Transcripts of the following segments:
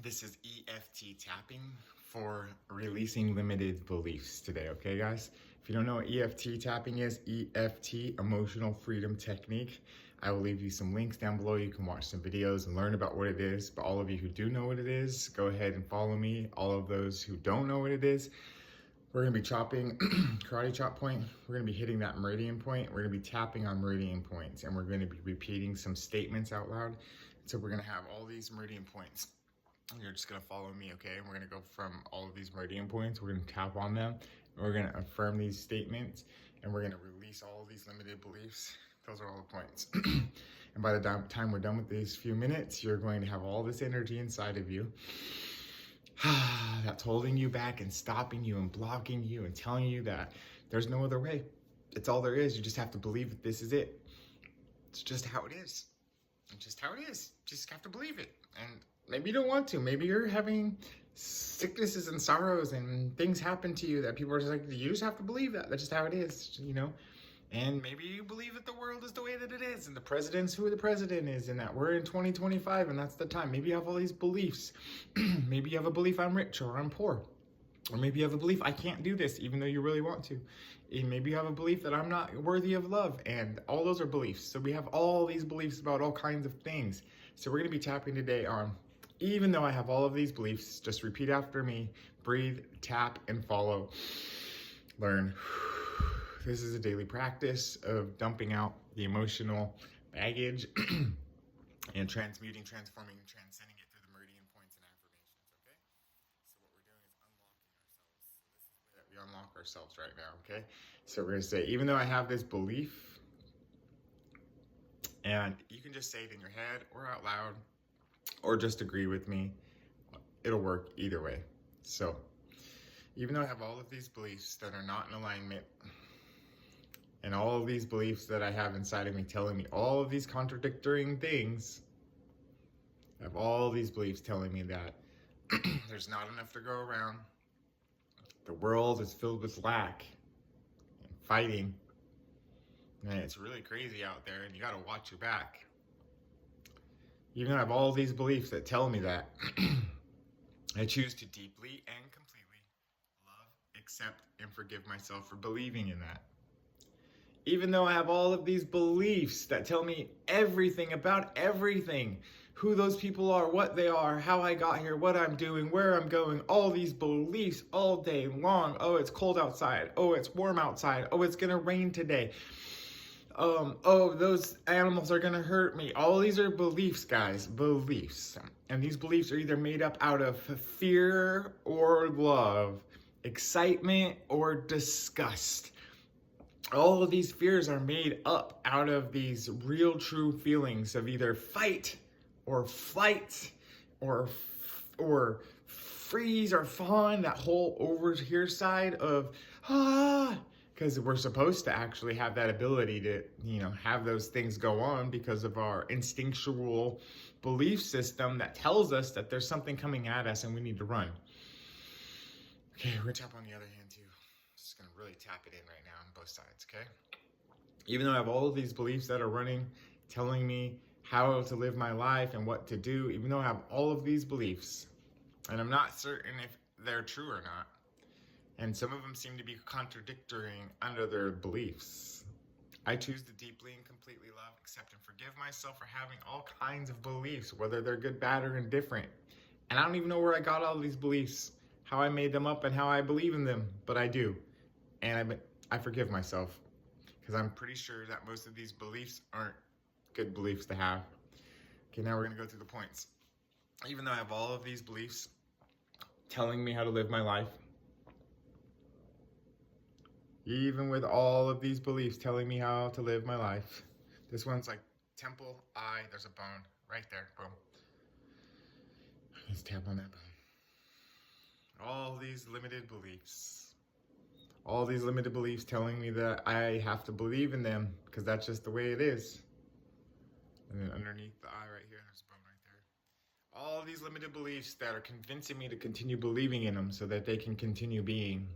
This is EFT tapping for releasing limited beliefs today, okay, guys? If you don't know what EFT tapping is, EFT, Emotional Freedom Technique. I will leave you some links down below. You can watch some videos and learn about what it is. But all of you who do know what it is, go ahead and follow me. All of those who don't know what it is, we're gonna be chopping, karate chop point. We're gonna be hitting that meridian point. We're gonna be tapping on meridian points, and we're gonna be repeating some statements out loud. So we're gonna have all these meridian points. You're just gonna follow me, okay? And we're gonna go from all of these meridian points. We're gonna tap on them. And we're gonna affirm these statements, and we're gonna release all of these limited beliefs. Those are all the points. And by the time we're done with these few minutes, you're going to have all this energy inside of you that's holding you back and stopping you and blocking you and telling you that there's no other way. It's all there is. You just have to believe that this is it. It's just how it is. It's just how it is. Just have to believe it. And maybe you don't want to. Maybe you're having sicknesses and sorrows and things happen to you that people are just like, you just have to believe that. That's just how it is, you know? And maybe you believe that the world is the way that it is and the president's who the president is and that we're in 2025 and that's the time. Maybe you have all these beliefs. Maybe you have a belief I'm rich or I'm poor. Or maybe you have a belief I can't do this even though you really want to. And maybe you have a belief that I'm not worthy of love, and all those are beliefs. So we have all these beliefs about all kinds of things. So we're gonna be tapping today on, even though I have all of these beliefs, just repeat after me, breathe, tap, and follow. Learn. This is a daily practice of dumping out the emotional baggage and transmuting, transforming, and transcending it through the meridian points and affirmations, okay? So what we're doing is unlocking ourselves. So this is the way that we unlock ourselves right now, okay? So we're gonna say, even though I have this belief, and you can just say it in your head or out loud, or just agree with me. It'll work either way. So, even though I have all of these beliefs that are not in alignment, and all of these beliefs that I have inside of me telling me all of these contradictory things, I have all these beliefs telling me that there's not enough to go around. The world is filled with lack and fighting. And it's really crazy out there, and you gotta watch your back. Even though I have all these beliefs that tell me that, I choose to deeply and completely love, accept, and forgive myself for believing in that. Even though I have all of these beliefs that tell me everything about everything, who those people are, what they are, how I got here, what I'm doing, where I'm going, all these beliefs all day long. Oh, it's cold outside. Oh, it's warm outside. Oh, it's gonna rain today. Oh, those animals are gonna hurt me. All these are beliefs, guys, beliefs. And these beliefs are either made up out of fear or love, excitement or disgust. All of these fears are made up out of these real true feelings of either fight or flight or freeze or fawn, that whole over here side of because we're supposed to actually have that ability to, have those things go on because of our instinctual belief system that tells us that there's something coming at us and we need to run. Okay, we're gonna tap on the other hand too. Just gonna really tap it in right now on both sides, okay? Even though I have all of these beliefs that are running, telling me how to live my life and what to do, even though I have all of these beliefs, and I'm not certain if they're true or not, and some of them seem to be contradicting under their beliefs, I choose to deeply and completely love, accept, and forgive myself for having all kinds of beliefs, whether they're good, bad, or indifferent. And I don't even know where I got all these beliefs, how I made them up, and how I believe in them, but I do. And I forgive myself, because I'm pretty sure that most of these beliefs aren't good beliefs to have. Okay, now we're gonna go through the points. Even though I have all of these beliefs telling me how to live my life, even with all of these beliefs telling me how to live my life, this one's like temple, eye, there's a bone right there, boom. Let's tap on that bone. All these limited beliefs. All these limited beliefs telling me that I have to believe in them because that's just the way it is. And then underneath the eye right here, there's a bone right there. All these limited beliefs that are convincing me to continue believing in them so that they can continue being.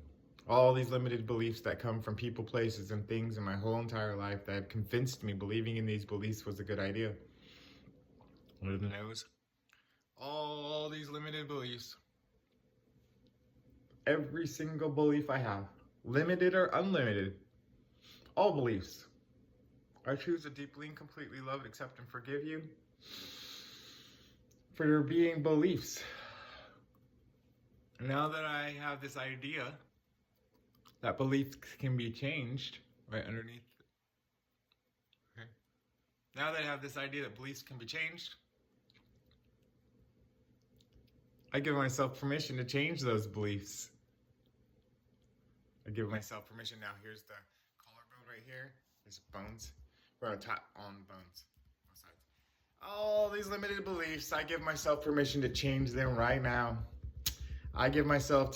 All these limited beliefs that come from people, places, and things in my whole entire life that have convinced me believing in these beliefs was a good idea. Under the nose, All these limited beliefs. Every single belief I have, limited or unlimited, all beliefs. I choose to deeply and completely love, accept, and forgive you for your being beliefs. Now that I have this idea that beliefs can be changed, right underneath. Okay. Now that I have this idea that beliefs can be changed, I give myself permission to change those beliefs. I give myself permission. Now here's the collarbone right here. There's bones. We're going to tap on bones. Both sides. All these limited beliefs, I give myself permission to change them right now. I give myself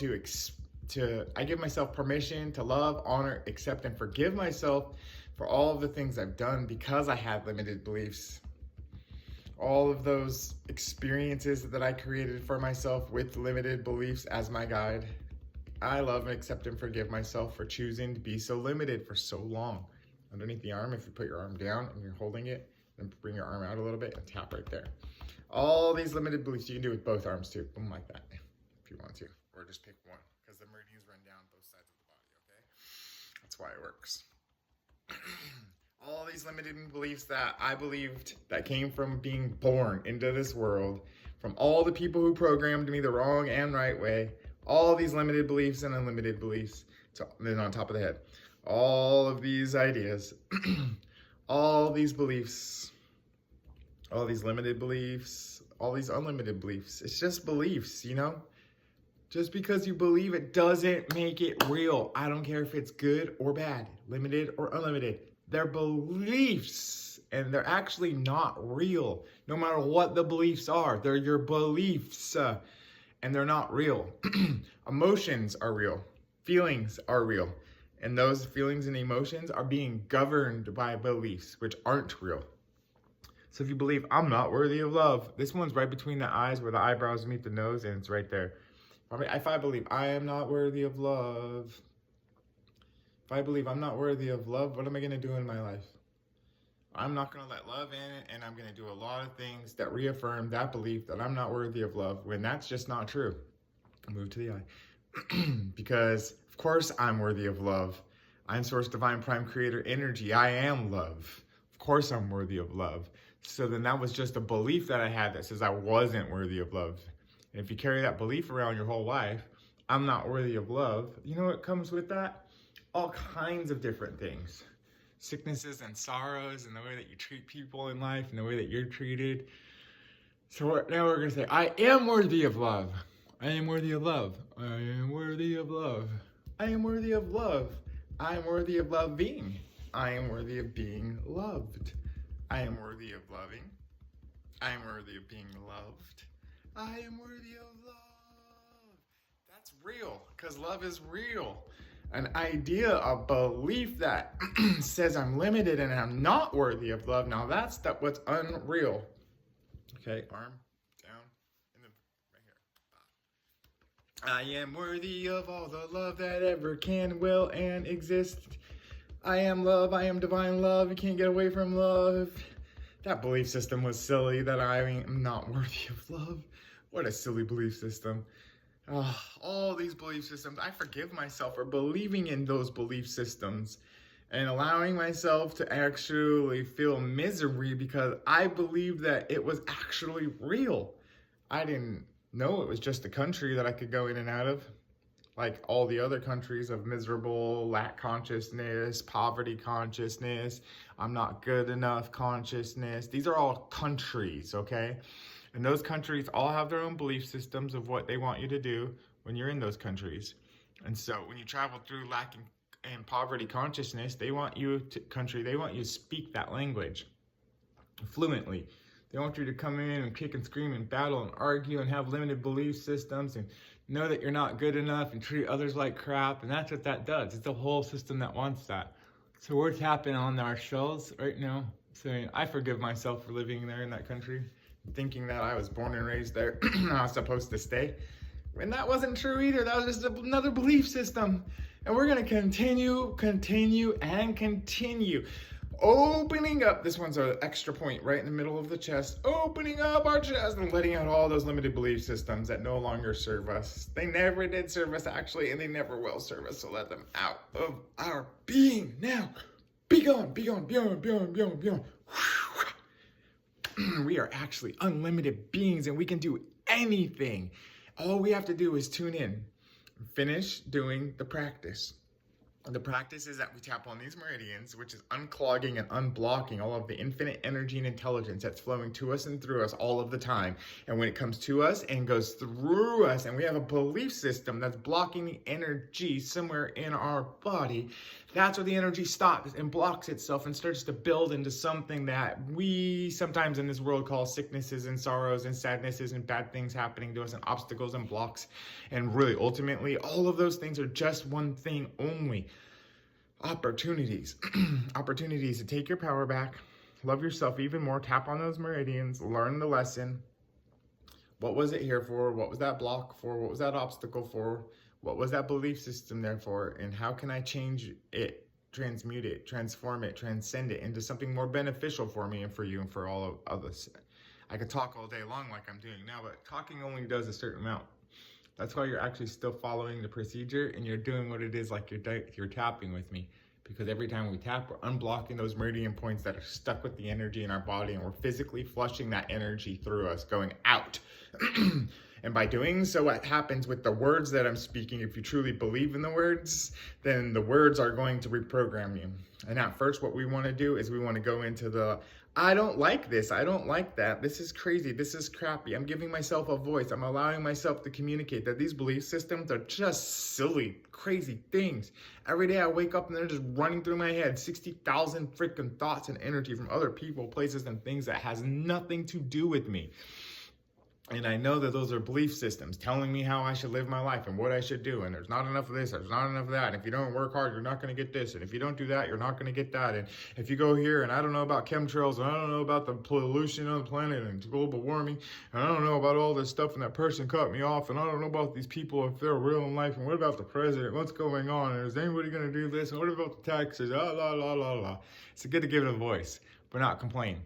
permission to love, honor, accept, and forgive myself for all of the things I've done because I had limited beliefs. All of those experiences that I created for myself with limited beliefs as my guide. I love, accept, and forgive myself for choosing to be so limited for so long. Underneath the arm, if you put your arm down and you're holding it, then bring your arm out a little bit and tap right there. All these limited beliefs, you can do with both arms too. Boom, like that, if you want to. Or just pick one, because the meridians run down both sides of the body, okay? That's why it works. All these limited beliefs that I believed that came from being born into this world, from all the people who programmed me the wrong and right way, all these limited beliefs and unlimited beliefs, then on top of the head, all of these ideas, all these beliefs, all these limited beliefs, all these unlimited beliefs. It's just beliefs, you know? Just because you believe it doesn't make it real. I don't care if it's good or bad, limited or unlimited. They're beliefs, and they're actually not real. No matter what the beliefs are, they're your beliefs, and they're not real. Emotions are real. Feelings are real. And those feelings and emotions are being governed by beliefs, which aren't real. So if you believe, I'm not worthy of love, this one's right between the eyes where the eyebrows meet the nose, and it's right there. If I believe I am not worthy of love, if I believe I'm not worthy of love, what am I going to do in my life? I'm not going to let love in, and I'm going to do a lot of things that reaffirm that belief that I'm not worthy of love, when that's just not true. Move to the eye. Because, of course, I'm worthy of love. I'm Source Divine Prime Creator Energy. I am love. Of course I'm worthy of love. So then that was just a belief that I had that says I wasn't worthy of love. And if you carry that belief around your whole life, I'm not worthy of love, you know what comes with that? All kinds of different things. Sicknesses and sorrows, and the way that you treat people in life, and the way that you're treated. So now we're going to say, I am worthy of love. I am worthy of love. I am worthy of love. I am worthy of love. I am worthy of loving. I am worthy of being loved. I am worthy of loving. I am worthy of being loved. I am worthy of love. That's real, because love is real. An idea, a belief that says I'm limited and I'm not worthy of love. Now that's what's unreal. Okay, arm down, and then right here. I am worthy of all the love that ever can, will, and exist. I am love. I am divine love. You can't get away from love. That belief system was silly, that I am not worthy of love. What a silly belief system. All these belief systems, I forgive myself for believing in those belief systems and allowing myself to actually feel misery because I believed that it was actually real. I didn't know it was just a country that I could go in and out of, like all the other countries of miserable, lack consciousness, poverty consciousness, I'm not good enough consciousness. These are all countries, okay? And those countries all have their own belief systems of what they want you to do when you're in those countries. And so when you travel through lack and poverty consciousness, they want you to speak that language fluently. They want you to come in and kick and scream and battle and argue and have limited belief systems and know that you're not good enough and treat others like crap. And that's what that does. It's a whole system that wants that. So we're tapping on our shells right now, saying, I forgive myself for living there in that country, thinking that I was born and raised there, I was supposed to stay. And that wasn't true either. That was just another belief system. And we're going to continue. opening up. This one's an extra point right in the middle of the chest, opening up our chest and letting out all those limited belief systems that no longer serve us. They never did serve us, actually, and they never will serve us. So let them out of our being now. Be gone, be gone, be gone, be gone, be gone, be gone. We are actually unlimited beings, and we can do anything. All we have to do is tune in, finish doing the practice. The practice is that we tap on these meridians, which is unclogging and unblocking all of the infinite energy and intelligence that's flowing to us and through us all of the time. And when it comes to us and goes through us, and we have a belief system that's blocking the energy somewhere in our body, that's where the energy stops and blocks itself and starts to build into something that we sometimes in this world call sicknesses and sorrows and sadnesses and bad things happening to us and obstacles and blocks. And really, ultimately, all of those things are just one thing only. Opportunities. Opportunities to take your power back, love yourself even more, tap on those meridians, learn the lesson. What was it here for? What was that block for? What was that obstacle for? What was that belief system there for? And how can I change it, transmute it, transform it, transcend it into something more beneficial for me and for you and for all of others? I could talk all day long like I'm doing now, but talking only does a certain amount. That's why you're actually still following the procedure and you're doing what it is like you're tapping with me. Because every time we tap, we're unblocking those meridian points that are stuck with the energy in our body, and we're physically flushing that energy through us, going out. And by doing so, what happens with the words that I'm speaking, if you truly believe in the words, then the words are going to reprogram you. And at first, what we want to do is we want to go into the, I don't like this, I don't like that, this is crazy, this is crappy, I'm giving myself a voice, I'm allowing myself to communicate that these belief systems are just silly, crazy things. Every day I wake up and they're just running through my head, 60,000 freaking thoughts and energy from other people, places, and things that has nothing to do with me. And I know that those are belief systems telling me how I should live my life and what I should do. And there's not enough of this, there's not enough of that. And if you don't work hard, you're not going to get this. And if you don't do that, you're not going to get that. And if you go here, and I don't know about chemtrails, and I don't know about the pollution on the planet and global warming, and I don't know about all this stuff, and that person cut me off, and I don't know about these people if they're real in life, and what about the president, what's going on, and is anybody going to do this, and what about the taxes, la, la, la, la, la. It's good to give it a voice, but not complain.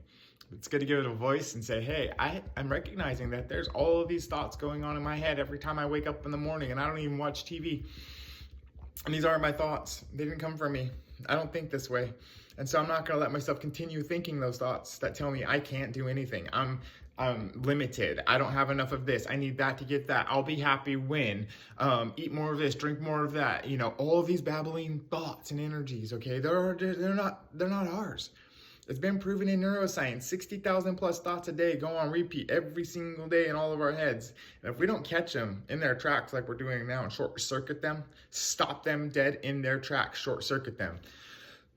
It's good to give it a voice and say, hey, I'm recognizing that there's all of these thoughts going on in my head every time I wake up in the morning, and I don't even watch TV. And these aren't my thoughts. They didn't come from me. I don't think this way. And so I'm not going to let myself continue thinking those thoughts that tell me I can't do anything. I'm limited. I don't have enough of this. I need that to get that. I'll be happy when. Eat more of this, drink more of that. You know, all of these babbling thoughts and energies, okay? They're not ours. It's been proven in neuroscience, 60,000 plus thoughts a day go on repeat every single day in all of our heads. And if we don't catch them in their tracks like we're doing now and short circuit them, stop them dead in their tracks, short circuit them.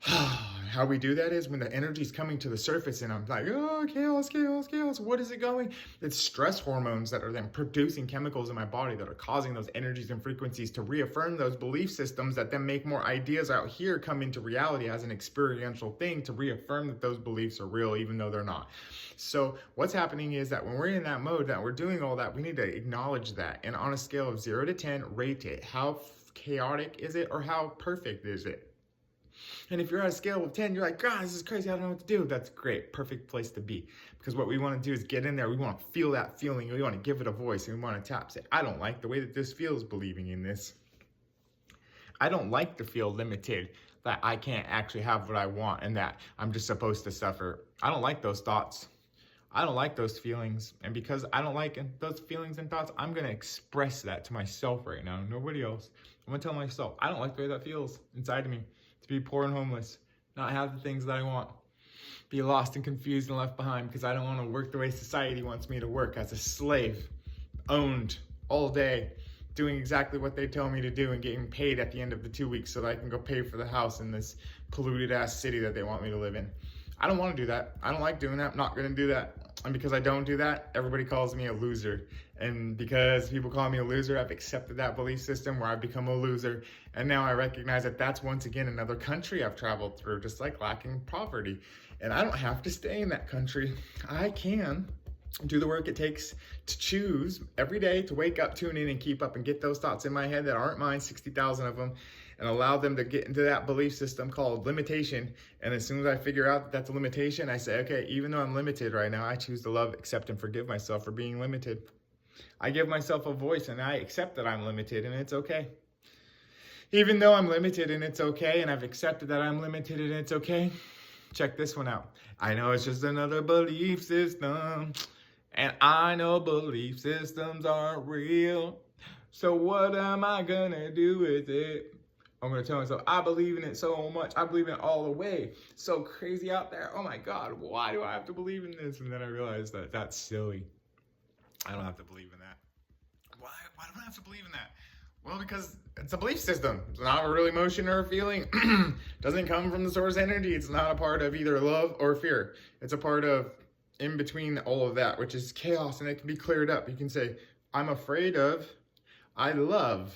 How we do that is when the energy is coming to the surface and I'm like, oh, chaos, chaos, chaos. What is it going? It's stress hormones that are then producing chemicals in my body that are causing those energies and frequencies to reaffirm those belief systems that then make more ideas out here come into reality as an experiential thing to reaffirm that those beliefs are real, even though they're not. So what's happening is that when we're in that mode, that we're doing all that, we need to acknowledge that. And on a scale of 0 to 10, rate it. How chaotic is it or how perfect is it? And if you're on a scale of 10, you're like, God, this is crazy, I don't know what to do. That's great, perfect place to be. Because what we want to do is get in there, we want to feel that feeling, we want to give it a voice, and we want to tap, say, I don't like the way that this feels believing in this. I don't like to feel limited, that I can't actually have what I want and that I'm just supposed to suffer. I don't like those thoughts. I don't like those feelings. And because I don't like those feelings and thoughts, I'm going to express that to myself right now, nobody else. I'm going to tell myself, I don't like the way that feels inside of me. To be poor and homeless, not have the things that I want, be lost and confused and left behind because I don't want to work the way society wants me to work as a slave, owned all day, doing exactly what they tell me to do and getting paid at the end of the 2 weeks so that I can go pay for the house in this polluted ass city that they want me to live in. I don't want to do that. I don't like doing that. I'm not going to do that. And because I don't do that, everybody calls me a loser. And because people call me a loser, I've accepted that belief system where I've become a loser. And now I recognize that that's once again another country I've traveled through, just like lacking poverty. And I don't have to stay in that country. I can do the work it takes to choose every day to wake up, tune in, and keep up and get those thoughts in my head that aren't mine, 60,000 of them, and allow them to get into that belief system called limitation. And as soon as I figure out that that's a limitation, I say, okay, even though I'm limited right now, I choose to love, accept, and forgive myself for being limited. I give myself a voice and I accept that I'm limited and it's okay. Even though I'm limited and it's okay, and I've accepted that I'm limited and it's okay, check this one out. I know it's just another belief system, and I know belief systems aren't real. So what am I gonna do with it? I'm gonna tell myself, I believe in it so much. I believe in it all the way. So crazy out there. Oh my God, why do I have to believe in this? And then I realized that that's silly. I don't have to believe in that. Why don't I have to believe in that? Well, because it's a belief system. It's not a real emotion or a feeling. Doesn't come from the source energy. It's not a part of either love or fear. It's a part of in between all of that, which is chaos, and it can be cleared up. You can say, I'm afraid of, I love,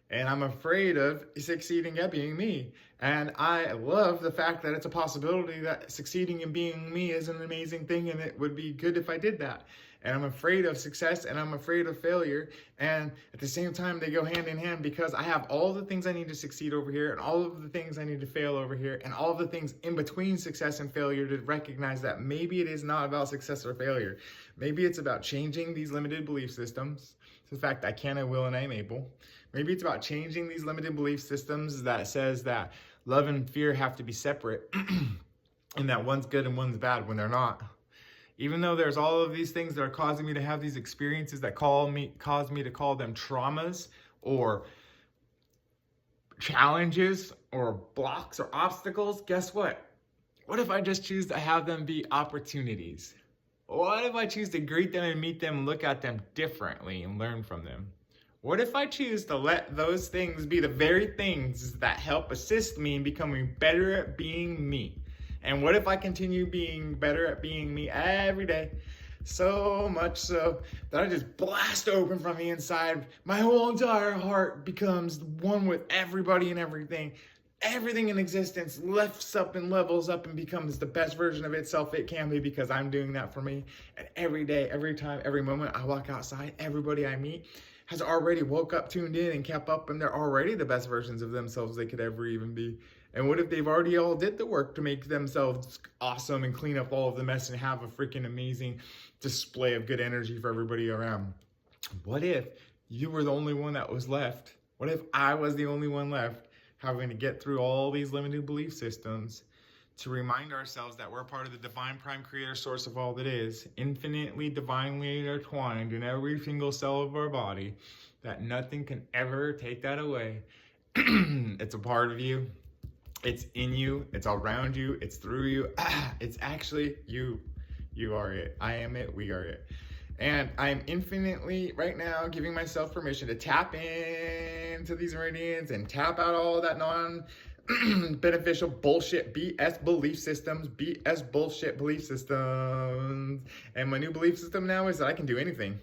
and I'm afraid of succeeding at being me. And I love the fact that it's a possibility that succeeding in being me is an amazing thing, and it would be good if I did that. And I'm afraid of success, and I'm afraid of failure. And at the same time, they go hand in hand, because I have all the things I need to succeed over here, and all of the things I need to fail over here, and all of the things in between success and failure, to recognize that maybe it is not about success or failure. Maybe it's about changing these limited belief systems. The fact I can, I will, and I am able. Maybe it's about changing these limited belief systems that says that love and fear have to be separate, and that one's good and one's bad when they're not. Even though there's all of these things that are causing me to have these experiences that cause me to call them traumas or challenges or blocks or obstacles, guess what? What if I just choose to have them be opportunities? What if I choose to greet them and meet them, look at them differently and learn from them? What if I choose to let those things be the very things that help assist me in becoming better at being me? And what if I continue being better at being me every day? So much so that I just blast open from the inside. My whole entire heart becomes one with everybody and everything. Everything in existence lifts up and levels up and becomes the best version of itself it can be, because I'm doing that for me. And every day, every time, every moment I walk outside, everybody I meet has already woke up, tuned in, and kept up, and they're already the best versions of themselves they could ever even be. And what if they've already all did the work to make themselves awesome and clean up all of the mess and have a freaking amazing display of good energy for everybody around? What if you were the only one that was left? What if I was the only one left, having to get through all these limited belief systems to remind ourselves that we're part of the divine prime creator source of all that is, infinitely, divinely intertwined in every single cell of our body, that nothing can ever take that away. It's a part of you. It's in you, it's around you, it's through you. It's actually you. You are it. I am it. We are it. And I'm infinitely right now giving myself permission to tap into these meridians and tap out all that non-beneficial bullshit BS belief systems, BS bullshit belief systems. And my new belief system now is that I can do anything.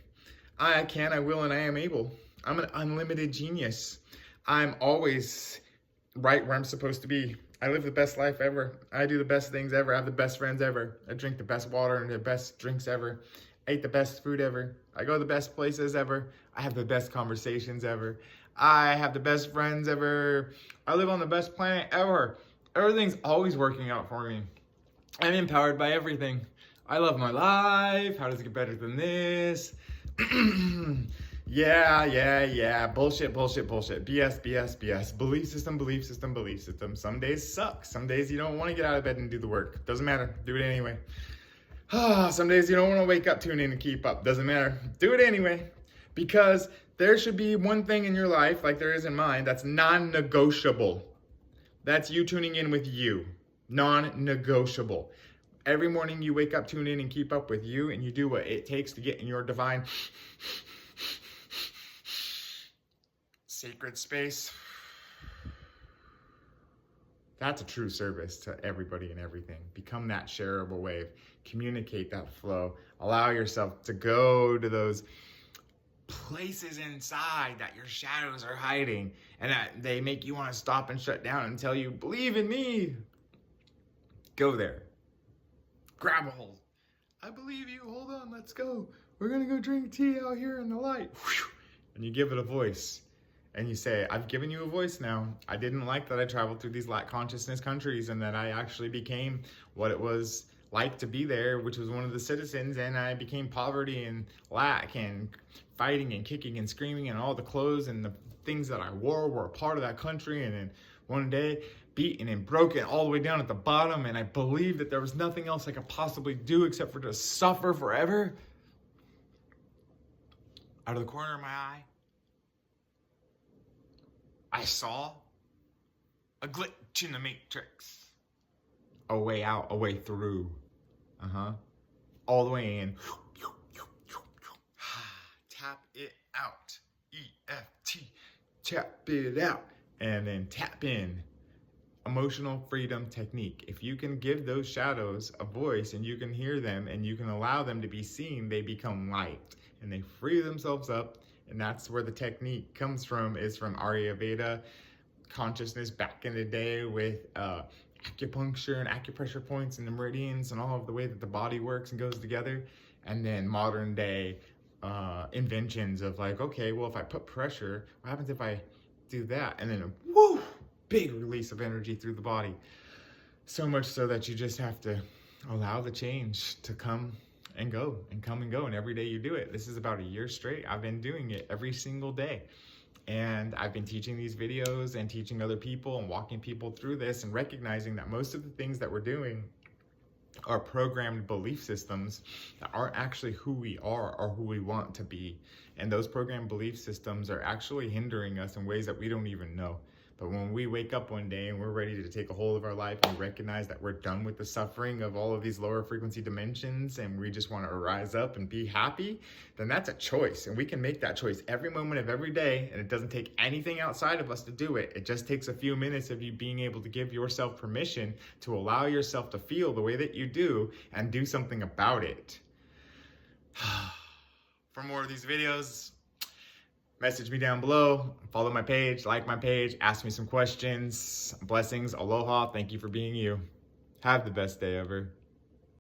I can, I will, and I am able. I'm an unlimited genius. I'm always right where I'm supposed to be. I live the best life ever. I do the best things ever. I have the best friends ever. I drink the best water and the best drinks ever. I eat the best food ever. I go to the best places ever. I have the best conversations ever. I have the best friends ever. I live on the best planet ever. Everything's always working out for me. I'm empowered by everything. I love my life. How does it get better than this? Yeah. Bullshit. BS. Belief system. Some days suck. Some days you don't want to get out of bed and do the work. Doesn't matter. Do it anyway. Some days you don't want to wake up, tune in, and keep up. Doesn't matter. Do it anyway. Because there should be one thing in your life, like there is in mine, that's non-negotiable. That's you tuning in with you. Non-negotiable. Every morning you wake up, tune in, and keep up with you, and you do what it takes to get in your divine sacred space. That's a true service to everybody and everything. Become that shareable wave. Communicate that flow. Allow yourself to go to those places inside that your shadows are hiding, and that they make you want to stop and shut down and tell you, believe in me. Go there. Grab a hold. I believe you. Hold on. Let's go. We're going to go drink tea out here in the light. And you give it a voice. and you say, I've given you a voice now. I didn't like that I traveled through these lack consciousness countries and that I actually became what it was like to be there, which was one of the citizens, and I became poverty and lack and fighting and kicking and screaming, and all the clothes and the things that I wore were a part of that country. And then one day, beaten and broken all the way down at the bottom, and I believed that there was nothing else I could possibly do except for to suffer forever. Out of the corner of my eye, I saw a glitch in the matrix. A way out, a way through. All the way in. Tap it out. EFT. Tap it out. And then tap in. Emotional freedom technique. If you can give those shadows a voice and you can hear them and you can allow them to be seen, they become light and they free themselves up. And that's where the technique comes from, is from Ayurveda consciousness back in the day with acupuncture and acupressure points and the meridians and all of the way that the body works and goes together. And then modern day inventions of like, okay, well, if I put pressure, what happens if I do that? And then whoo, big release of energy through the body. So much so that you just have to allow the change to come and go and come and go. And every day you do it. This is about a year straight. I've been doing it every single day. And I've been teaching these videos and teaching other people and walking people through this and recognizing that most of the things that we're doing are programmed belief systems that aren't actually who we are or who we want to be. And those programmed belief systems are actually hindering us in ways that we don't even know. But when we wake up one day and we're ready to take a hold of our life and recognize that we're done with the suffering of all of these lower frequency dimensions and we just want to rise up and be happy, then that's a choice. And we can make that choice every moment of every day. And it doesn't take anything outside of us to do it. It just takes a few minutes of you being able to give yourself permission to allow yourself to feel the way that you do and do something about it. For more of these videos, message me down below, follow my page, like my page, ask me some questions. Blessings, aloha, thank you for being you. Have the best day ever.